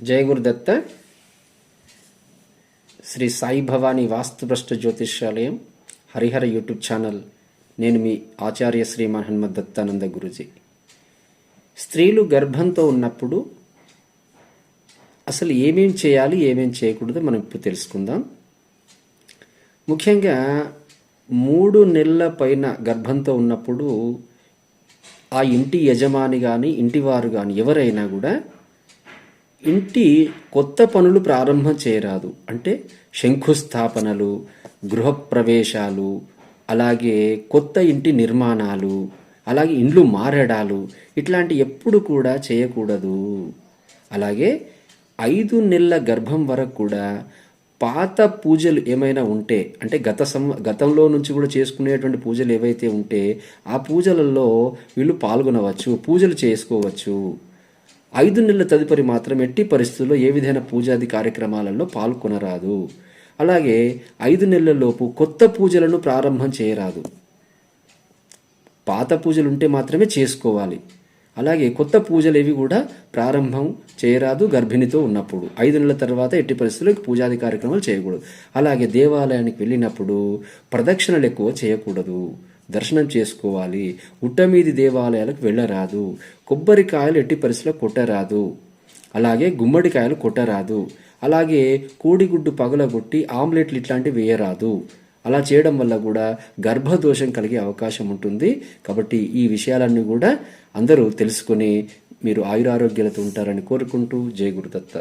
జయ గురుదత్త. శ్రీ సాయి భవానీ వాస్తుభ్రష్ట జ్యోతిష్యాలయం Harihara YouTube channel. నేను మీ ఆచార్య శ్రీమాన్ హనుమత్ దత్తానంద గురుజీ. స్త్రీలు గర్భంతో ఉన్నప్పుడు అసలు ఏమేం చేయాలి, ఏమేం చేయకూడదు మనం ఇప్పుడు తెలుసుకుందాం. ముఖ్యంగా 3 నెలల పైన గర్భంతో ఉన్నప్పుడు ఆ ఇంటి యజమాని కానీ ఇంటివారు కానీ ఎవరైనా కూడా ఇంటి కొత్త పనులు ప్రారంభం చేయరాదు. అంటే శంకుస్థాపనలు, గృహప్రవేశాలు, అలాగే కొత్త ఇంటి నిర్మాణాలు, అలాగే ఇండ్లు మారడాలు ఇట్లాంటి ఎప్పుడు కూడా చేయకూడదు. అలాగే 5 నెలల గర్భం వరకు కూడా పాత పూజలు ఏమైనా ఉంటే, అంటే గతంలో నుంచి కూడా చేసుకునేటువంటి పూజలు ఏవైతే ఉంటే ఆ పూజలలో వీళ్ళు పాల్గొనవచ్చు, పూజలు చేసుకోవచ్చు. 5 నెలల తదుపరి మాత్రం ఎట్టి పరిస్థితుల్లో ఏ విధమైన పూజాది కార్యక్రమాలలో పాల్గొనరాదు. అలాగే 5 నెలలలోపు కొత్త పూజలను ప్రారంభం చేయరాదు. పాత పూజలు ఉంటే మాత్రమే చేసుకోవాలి. అలాగే కొత్త పూజలు ఏవి కూడా ప్రారంభం చేయరాదు గర్భిణితో ఉన్నప్పుడు. 5 నెలల తర్వాత ఎట్టి పరిస్థితుల్లో పూజాది కార్యక్రమాలు చేయకూడదు. అలాగే దేవాలయానికి వెళ్ళినప్పుడు ప్రదక్షిణలు ఎక్కువ చేయకూడదు, దర్శనం చేసుకోవాలి. ఉట్టమీది దేవాలయాలకు వెళ్ళరాదు. కొబ్బరికాయలు ఎట్టి పరిస్థితుల్లో కొట్టరాదు. అలాగే గుమ్మడికాయలు కొట్టరాదు. అలాగే కోడిగుడ్డు పగలగొట్టి ఆమ్లెట్లు ఇట్లాంటివి వేయరాదు. అలా చేయడం వల్ల కూడా గర్భదోషం కలిగే అవకాశం ఉంటుంది. కాబట్టి ఈ విషయాలన్నీ కూడా అందరూ తెలుసుకొని మీరు ఆయురారోగ్యాలతో ఉంటారని కోరుకుంటూ జై గురుదత్త.